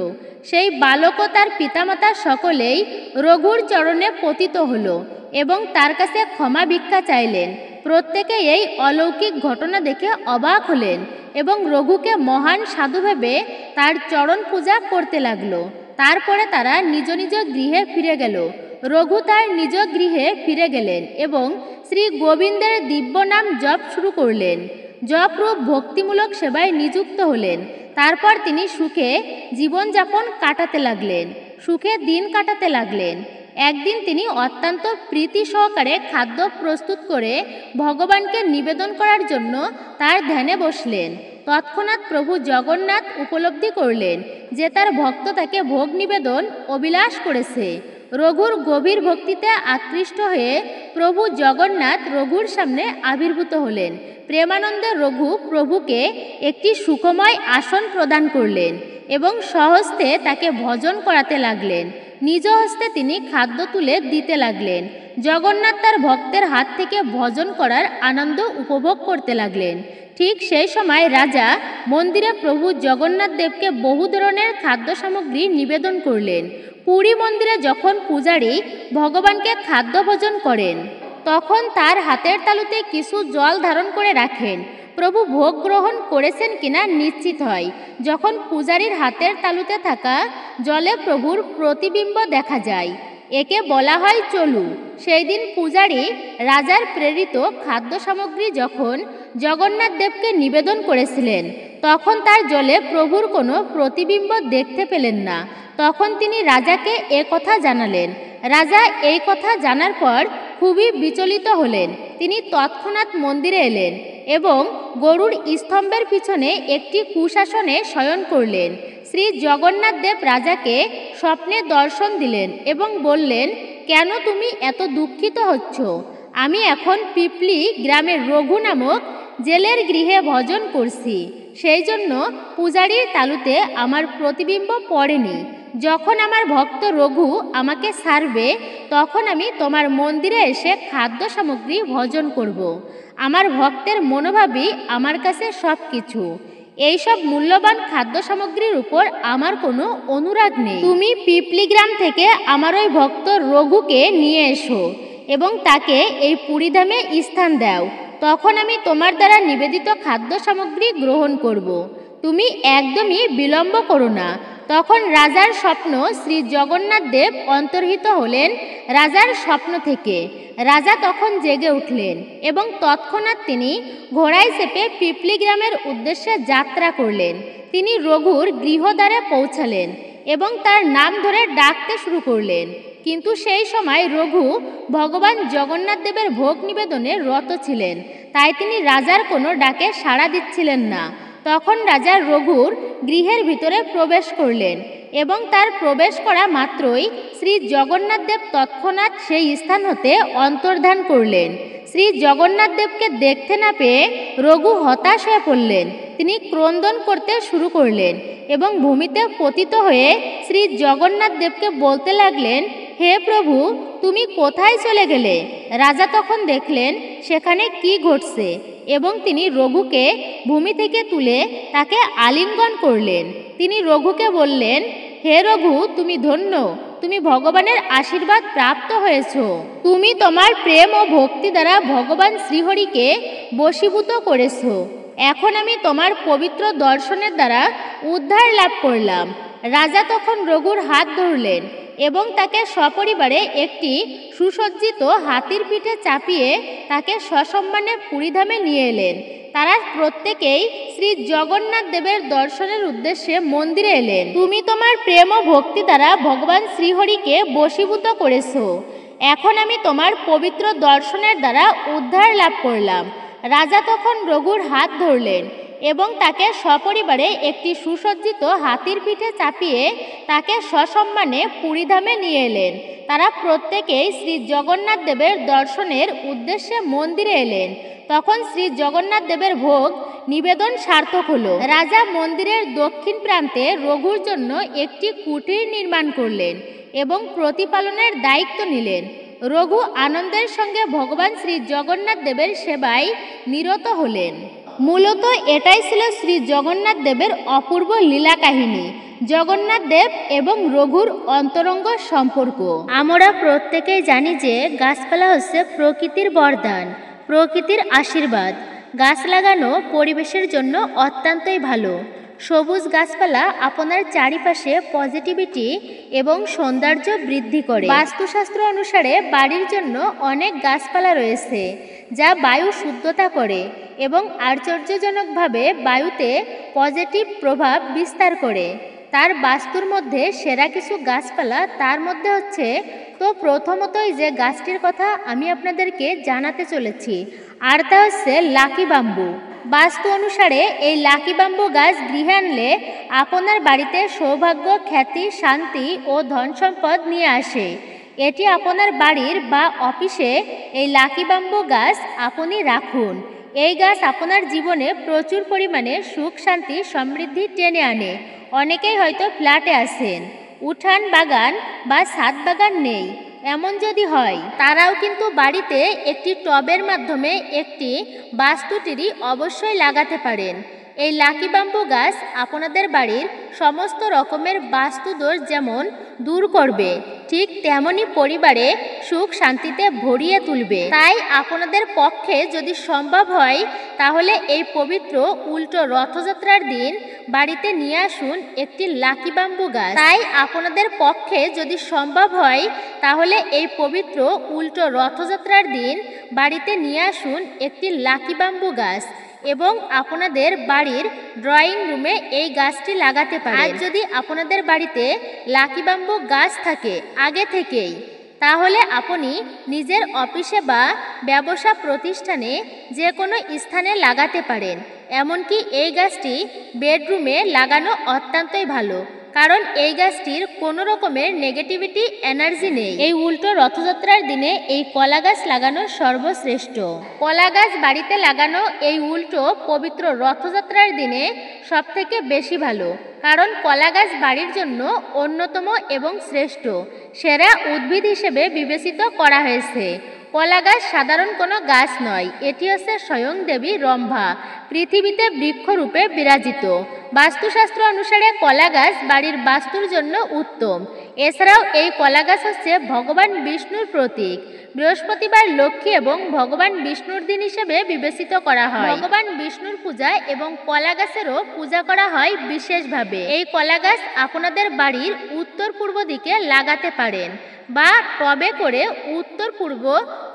সেই বালক ও তার পিতামাতা সকলেই রঘুর চরণে পতিত হলো এবং তার কাছে ক্ষমা ভিক্ষা চাইলেন। প্রত্যেকে এই অলৌকিক ঘটনা দেখে অবাক হলেন এবং রঘুকে মহান সাধু ভেবে তার চরণ পূজা করতে লাগলো। তারপরে তারা নিজ নিজ গৃহে ফিরে গেল। রঘু তার নিজ গৃহে ফিরে গেলেন এবং শ্রী গোবিন্দের দিব্য নাম জপ শুরু করলেন। জপরূপ ভক্তিমূলক সেবায় নিযুক্ত হলেন। তারপর তিনি সুখে জীবনযাপন কাটাতে লাগলেন, সুখে দিন কাটাতে লাগলেন। একদিন তিনি অত্যন্ত প্রীতি সহকারে খাদ্য প্রস্তুত করে ভগবানকে নিবেদন করার জন্য তার ধ্যানে বসলেন। তৎক্ষণাৎ প্রভু জগন্নাথ উপলব্ধি করলেন যে তার ভক্ত তাকে ভোগ নিবেদন অভিলাষ করেছে। রঘুর গভীর ভক্তিতে আকৃষ্ট হয়ে প্রভু জগন্নাথ রঘুর সামনে আবির্ভূত হলেন। প্রেমানন্দে রঘু প্রভুকে একটি সুখময় আসন প্রদান করলেন এবং স্বহস্তে তাকে ভজন করাতে লাগলেন। নিজ হস্তে তিনি খাদ্য তুলে দিতে লাগলেন। জগন্নাথ তার ভক্তের হাত থেকে ভজন করার আনন্দ উপভোগ করতে লাগলেন। ঠিক সেই সময় রাজা মন্দিরে প্রভু জগন্নাথ দেবকে বহু ধরনের খাদ্য সামগ্রী নিবেদন করলেন। পুরী মন্দিরে যখন পূজারী ভগবানকে খাদ্য ভোজন করেন তখন তার হাতের তালুতে কিছু জল ধারণ করে রাখেন। প্রভু ভোগ গ্রহণ করেছেন কিনা নিশ্চিত হয় যখন পূজারীর হাতের তালুতে থাকা জলে প্রভুর প্রতিবিম্ব দেখা যায়। একে বলা হয় চলু। সেই দিন পূজারী রাজার প্রেরিত খাদ্য সামগ্রী যখন জগন্নাথ দেবকে নিবেদন করেছিলেন তখন তার জলে প্রভুর কোনো প্রতিবিম্ব দেখতে পেলেন না। তখন তিনি রাজাকে এ কথা জানালেন। রাজা এই কথা জানার পর খুবই বিচলিত হলেন। তিনি তৎক্ষণাৎ মন্দিরে এলেন এবং গরুর স্তম্ভের পিছনে একটি কুশাসনে শয়ন করলেন। শ্রী জগন্নাথ দেব রাজাকে স্বপ্নে দর্শন দিলেন এবং বললেন, কেন তুমি এত দুঃখিত হচ্ছ? আমি এখন পিপলি গ্রামের রঘু নামক জেলের গৃহে ভজন করছি, সেই জন্য পূজারীর তালুতে আমার প্রতিবিম্ব পড়েনি। যখন আমার ভক্ত রঘু আমাকে ছাড়বে তখন আমি তোমার মন্দিরে এসে খাদ্য সামগ্রী ভজন করব। আমার ভক্তের মনোভাবই আমার কাছে সব কিছু। এইসব মূল্যবান খাদ্য সামগ্রীর উপর আমার কোনো অনুরাগ নেই। তুমি পিপলি গ্রাম থেকে আমার ওই ভক্ত রঘুকে নিয়ে এসো এবং তাকে এই পুরীধামে স্থান দাও। তখন আমি তোমার দ্বারা নিবেদিত খাদ্য সামগ্রী গ্রহণ করব। তুমি একদমই বিলম্ব করো না। তখন রাজার স্বপ্ন শ্রী জগন্নাথ দেব অন্তর্হিত হলেন রাজার স্বপ্ন থেকে। রাজা তখন জেগে উঠলেন এবং তৎক্ষণাৎ তিনি ঘোড়ায় চেপে পিপলি গ্রামের উদ্দেশ্যে যাত্রা করলেন। তিনি রঘুর গৃহদ্বারে পৌঁছালেন এবং তার নাম ধরে ডাকতে শুরু করলেন। কিন্তু সেই সময় রঘু ভগবান জগন্নাথ দেবের ভোগ নিবেদনে রত ছিলেন, তাই তিনি রাজার কোনো ডাকে সাড়া দিচ্ছিলেন না। তখন রাজা রঘুর গৃহের ভিতরে প্রবেশ করলেন এবং তার প্রবেশ করা মাত্রই শ্রী জগন্নাথ দেব তৎক্ষণাৎ সেই স্থান হতে অন্তর্ধান করলেন। শ্রী জগন্নাথ দেবকে দেখতে না পেয়ে রঘু হতাশ হয়ে পড়লেন। তিনি ক্রন্দন করতে শুরু করলেন এবং ভূমিতে পতিত হয়ে শ্রী জগন্নাথ দেবকে বলতে লাগলেন, হে প্রভু, তুমি কোথায় চলে গেলে? রাজা তখন দেখলেন সেখানে কি ঘটছে এবং তিনি রঘুকে ভূমি থেকে তুলে তাকে আলিঙ্গন করলেন। তিনি রঘুকে বললেন, হে রঘু, তুমি ধন্য, তুমি ভগবানের আশীর্বাদ প্রাপ্ত হয়েছ। তুমি তোমার প্রেম ও ভক্তি দ্বারা ভগবান শ্রীহরিকে বশীভূত করেছ। এখন আমি তোমার পবিত্র দর্শনের দ্বারা উদ্ধার লাভ করলাম। রাজা তখন রঘুর হাত ধরলেন এবং তাকে সপরিবারে একটি সুসজ্জিত হাতির পিঠে চাপিয়ে তাকে সসম্মানে পুরীধামে নিয়ে এলেন। তারা প্রত্যেকেই শ্রী জগন্নাথ দেবের দর্শনের উদ্দেশ্যে মন্দিরে এলেন। তুমি তোমার প্রেম ও ভক্তি দ্বারা ভগবান শ্রীহরিকে বশীভূত করেছ। এখন আমি তোমার পবিত্র দর্শনের দ্বারা উদ্ধার লাভ করলাম। রাজা তখন রঘুর হাত ধরলেন এবং তাকে সপরিবারে একটি সুসজ্জিত হাতির পিঠে চাপিয়ে তাকে সসম্মানে পুরীধামে নিয়ে এলেন। তারা প্রত্যেকেই শ্রী জগন্নাথ দেবের দর্শনের উদ্দেশ্যে মন্দিরে এলেন। তখন শ্রী জগন্নাথ দেবের ভোগ নিবেদন সার্থক হলো। রাজা মন্দিরের দক্ষিণ প্রান্তে রঘুর জন্য একটি কুটির নির্মাণ করলেন এবং প্রতিপালনের দায়িত্ব নিলেন। রঘু আনন্দের সঙ্গে ভগবান শ্রী জগন্নাথ দেবের সেবায় নিরত হলেন। মূলত এটাই ছিল শ্রী জগন্নাথ দেবের অপূর্ব লীলা কাহিনী, জগন্নাথ দেব এবং রঘুর অন্তরঙ্গ সম্পর্ক। আমরা প্রত্যেকেই জানি যে গাছপালা হচ্ছে প্রকৃতির বরদান, প্রকৃতির আশীর্বাদ। গাছ লাগানো পরিবেশের জন্য অত্যন্তই ভালো। সবুজ গাছপালা আপনার চারিপাশে পজিটিভিটি এবং সৌন্দর্য বৃদ্ধি করে। বাস্তুশাস্ত্র অনুসারে বাড়ির জন্য অনেক গাছপালা রয়েছে যা বায়ু শুদ্ধতা করে এবং আশ্চর্যজনকভাবে বায়ুতে পজিটিভ প্রভাব বিস্তার করে। তার বাস্তুর মধ্যে সেরা কিছু গাছপালা তার মধ্যে হচ্ছে, তো প্রথমতই যে গাছটির কথা আমি আপনাদেরকে জানাতে চলেছি আর তা হচ্ছে লাকি বাম্বু। বাস্তু অনুসারে এই লাকি বাম্বু গাছ গৃহে আনলে আপনার বাড়িতে সৌভাগ্য, খ্যাতি, শান্তি ও ধন সম্পদ নিয়ে আসে। এটি আপনার বাড়ির বা অফিসে এই লাকি বাম্বু গাছ আপনি রাখুন। এই গাছ আপনার জীবনে প্রচুর পরিমাণে সুখ, শান্তি, সমৃদ্ধি টেনে আনে। অনেকেই হয়তো ফ্ল্যাটে আছেন, উঠান বাগান বা ছাদ বাগান নেই। এমন যদি হয় তারাও কিন্তু বাড়িতে একটি টবের মাধ্যমে একটি বাস্তুটিরি অবশ্যই লাগাতে পারেন। এই লাকি বাম্বু গাছ আপনাদের বাড়ির সমস্ত রকমের বাস্তুদোষ যেমন দূর করবে, ঠিক তেমনি পরিবারে সুখ শান্তিতে ভরিয়ে তুলবে। তাই আপনাদের পক্ষে যদি সম্ভব হয় তাহলে এই পবিত্র উল্টো রথযাত্রার দিন বাড়িতে নিয়ে আসুন একটি লাকি বাম্বু গাছ। তাই আপনাদের পক্ষে যদি সম্ভব হয় তাহলে এই পবিত্র উল্টো রথযাত্রার দিন বাড়িতে নিয়ে আসুন একটি লাকি বাম্বু গাছ এবং আপনাদের বাড়ির ড্রয়িং রুমে এই গাছটি লাগাতে পারেন। আর যদি আপনাদের বাড়িতে লাকি বাম্বু গাছ থাকে আগে থেকেই, তাহলে আপনি নিজের অফিসে বা ব্যবসা প্রতিষ্ঠানে যে কোনো স্থানে লাগাতে পারেন। এমনকি এই গাছটি বেডরুমে লাগানো অত্যন্তই ভালো, কারণ এই গাছটির কোনো রকমের নেগেটিভিটি এনার্জি নেই। এই উল্টো রথযাত্রার দিনে এই কলা গাছ লাগানো সর্বশ্রেষ্ঠ। কলা গাছ বাড়িতে লাগানো এই উল্টো পবিত্র রথযাত্রার দিনে সবথেকে বেশি ভালো, কারণ কলা গাছ বাড়ির জন্য অন্যতম এবং শ্রেষ্ঠ সেরা উদ্ভিদ হিসেবে বিবেচিত করা হয়েছে। কলা গাছ সাধারণ কোনো গাছ নয়, এটি হচ্ছে স্বয়ং দেবী রম্ভা পৃথিবীতে বৃক্ষরূপে বিরাজিত। বাস্তুশাস্ত্র অনুসারে কলা গাছ বাড়ির বাস্তুর জন্য উত্তম। এছাড়াও এই কলা গাছ হচ্ছে ভগবান বিষ্ণুর প্রতীক। বৃহস্পতিবার লক্ষ্মী এবং ভগবান বিষ্ণুর দিন হিসেবে বিবেচিত করা হয়। ভগবান বিষ্ণুর পূজা এবং কলা গাছেরও পূজা করা হয় বিশেষভাবে। এই কলা গাছ আপনাদের বাড়ির উত্তর পূর্ব দিকে লাগাতে পারেন বা টবে করে উত্তর পূর্ব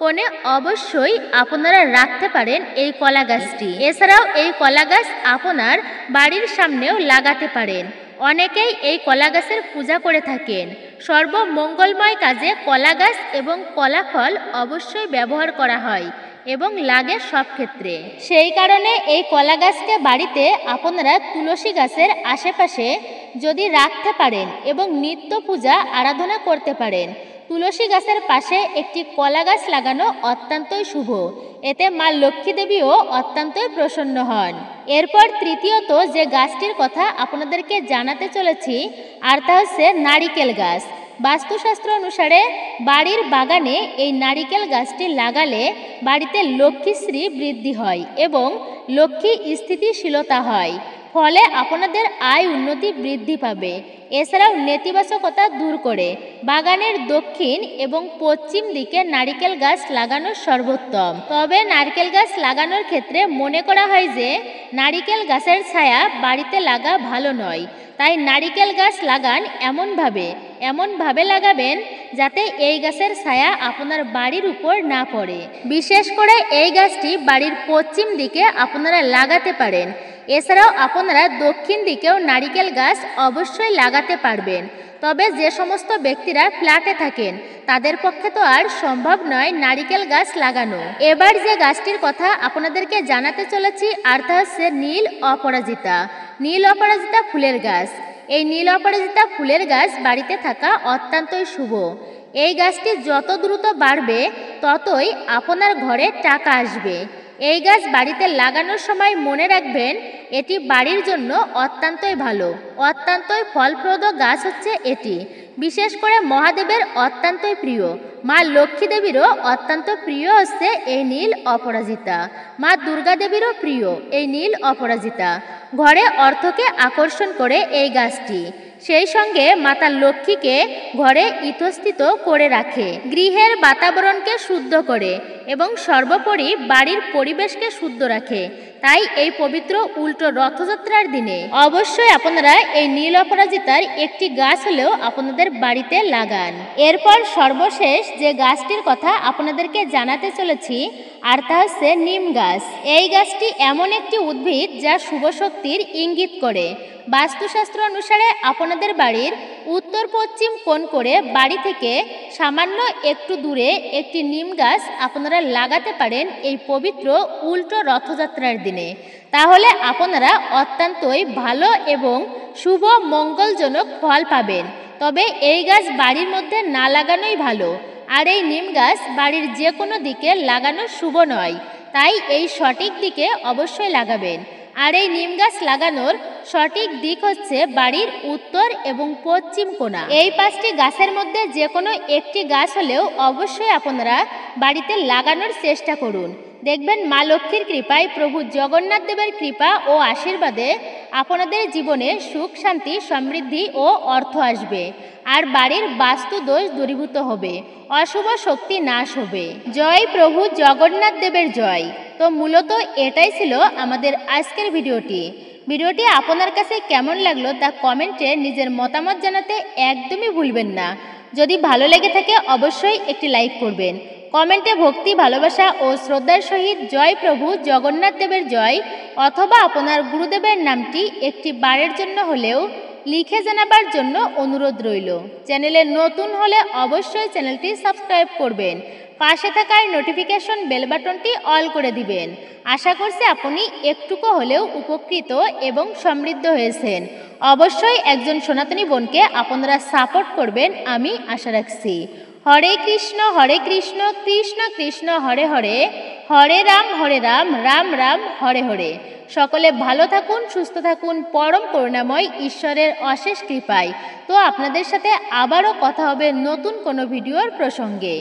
কোণে অবশ্যই আপনারা রাখতে পারেন এই কলা গাছটি। এছাড়াও এই কলা গাছ আপনার বাড়ির সামনেও লাগাতে পারেন। অনেকেই এই কলা গাছের পূজা করে থাকেন। সর্বমঙ্গলময় কাজে কলা গাছ এবং কলা ফল অবশ্যই ব্যবহার করা হয় এবং লাগে সব ক্ষেত্রে। সেই কারণে এই কলা গাছকে বাড়িতে আপনারা তুলসী গাছের আশেপাশে যদি রাখতে পারেন এবং নিত্য পূজা আরাধনা করতে পারেন। তুলসী গাছের পাশে একটি কলা গাছ লাগানো অত্যন্তই শুভ। এতে মা লক্ষ্মী দেবীও অত্যন্তই প্রসন্ন হন। এরপর তৃতীয়ত যে গাছটির কথা আপনাদেরকে জানাতে চলেছি আর তা হচ্ছে নারিকেল গাছ। বাস্তুশাস্ত্র অনুসারে বাড়ির বাগানে এই নারিকেল গাছটি লাগালে বাড়িতে লক্ষ্মীশ্রী বৃদ্ধি হয় এবং লক্ষ্মী স্থিতিশীলতা হয়, ফলে আপনাদের আয় উন্নতি বৃদ্ধি পাবে। এছাড়াও নেতিবাচকতা দূর করে বাগানের দক্ষিণ এবং পশ্চিম দিকে নারিকেল গাছ লাগানো সর্বোত্তম। তবে নারকেল গাছ লাগানোর ক্ষেত্রে মনে করা হয় যে নারিকেল গাছের ছায়া বাড়িতে লাগা ভালো নয়, তাই নারিকেল গাছ লাগান এমনভাবে লাগাবেন যাতে এই গাছের ছায়া আপনার বাড়ির উপর না পড়ে। বিশেষ করে এই গাছটি বাড়ির পশ্চিম দিকে আপনারা লাগাতে পারেন। এছাড়াও আপনারা দক্ষিণ দিকেও নারিকেল গাছ অবশ্যই লাগাতে পারবেন। তবে যে সমস্ত ব্যক্তিরা ফ্ল্যাটে থাকেন তাদের পক্ষে তো আর সম্ভব নয় নারিকেল গাছ লাগানো। এবার যে গাছটির কথা আপনাদেরকে জানাতে চলেছি আর তা হচ্ছে নীল অপরাজিতা। নীল অপরাজিতা ফুলের গাছ। এই নীল অপরাজিতা ফুলের গাছ বাড়িতে থাকা অত্যন্তই শুভ। এই গাছটি যত দ্রুত বাড়বে ততই আপনার ঘরে টাকা আসবে। এই গাছ বাড়িতে লাগানোর সময় মনে রাখবেন এটি বাড়ির জন্য অত্যন্তই ভালো, অত্যন্তই ফলপ্রদ গাছ হচ্ছে এটি। বিশেষ করে মহাদেবের অত্যন্তই প্রিয়, মা লক্ষ্মী দেবীরও অত্যন্ত প্রিয় হচ্ছে এই নীল অপরাজিতা। মা দুর্গা দেবীরও প্রিয় এই নীল অপরাজিতা। ঘরে অর্থকে আকর্ষণ করে এই গাছটি, সেই সঙ্গে মাতা লক্ষ্মীকে ঘরে ইতস্থিত করে রাখে, গৃহের বাতাবরণকে শুদ্ধ করে এবং সর্বোপরি বাড়ির পরিবেশকে শুদ্ধ রাখে। তাই এই পবিত্র উল্টো রথযাত্রার দিনে অবশ্যই আপনারা এই নীল অপরাজিতার একটি গাছ হলেও আপনাদের বাড়িতে লাগান। এরপর সর্বশেষ যে গাছটির কথা আপনাদেরকে জানাতে চলেছি আর তা হচ্ছে নিম গাছ। এই গাছটি এমন একটি উদ্ভিদ যা শুভ শক্তির ইঙ্গিত করে। বাস্তুশাস্ত্র অনুসারে আপনাদের বাড়ির উত্তর পশ্চিম কোণ করে বাড়ি থেকে সামান্য একটু দূরে একটি নিম গাছ আপনারা লাগাতে পারেন এই পবিত্র উল্টো রথযাত্রার দিনে। তাহলে আপনারা অত্যন্তই ভালো এবং শুভ মঙ্গলজনক ফল পাবেন। তবে এই গাছ বাড়ির মধ্যে না লাগানোই ভালো, আর এই নিম গাছ বাড়ির যে কোনো দিকে লাগানো শুভ নয়, তাই এই সঠিক দিকে অবশ্যই লাগাবেন। আর এই নিম গাছ লাগানোর সঠিক দিক হচ্ছে বাড়ির উত্তর এবং পশ্চিম কোণা। এই 5টি গাছের মধ্যে যে কোনো একটি গাছ হলেও অবশ্যই আপনারা বাড়িতে লাগানোর চেষ্টা করুন। দেখবেন মা লক্ষ্মীর কৃপায়, প্রভু জগন্নাথ দেবের কৃপা ও আশীর্বাদে আপনাদের জীবনে সুখ, শান্তি, সমৃদ্ধি ও অর্থ আসবে, আর বাড়ির বাস্তু দোষ দূরীভূত হবে, অশুভ শক্তি নাশ হবে। জয় প্রভু জগন্নাথ দেবের জয়। তো মূলত এটাই ছিল আমাদের আজকের ভিডিওটি আপনার কাছে কেমন লাগলো তা কমেন্টে নিজের মতামত জানাতে একদমই ভুলবেন না। যদি ভালো লেগে থাকে অবশ্যই একটি লাইক করবেন। কমেন্টে ভক্তি, ভালোবাসা ও শ্রদ্ধার সহিত জয় প্রভু জগন্নাথ দেবের জয় অথবা আপনার গুরুদেবের নামটি একটি বারের জন্য হলেও লিখে জানাবার জন্য অনুরোধ রইল। চ্যানেলে নতুন হলে অবশ্যই চ্যানেলটি সাবস্ক্রাইব করবেন, পাশে থাকার নোটিফিকেশন বেল বাটনটি অল করে দিবেন। আশা করছি আপনি একটুকু হলেও উপকৃত এবং সমৃদ্ধ হয়েছেন। অবশ্যই একজন সনাতনী বোনকে আপনারা সাপোর্ট করবেন আমি আশা রাখছি। হরে কৃষ্ণ কৃষ্ণ কৃষ্ণ হরে হরে, হরে রাম রাম রাম হরে হরে। সকলে ভালো থাকুন, সুস্থ থাকুন, পরম করুণাময় ঈশ্বরের অশেষ কৃপায়। তো আপনাদের সাথে আবারও কথা হবে নতুন কোনো ভিডিওর প্রসঙ্গে।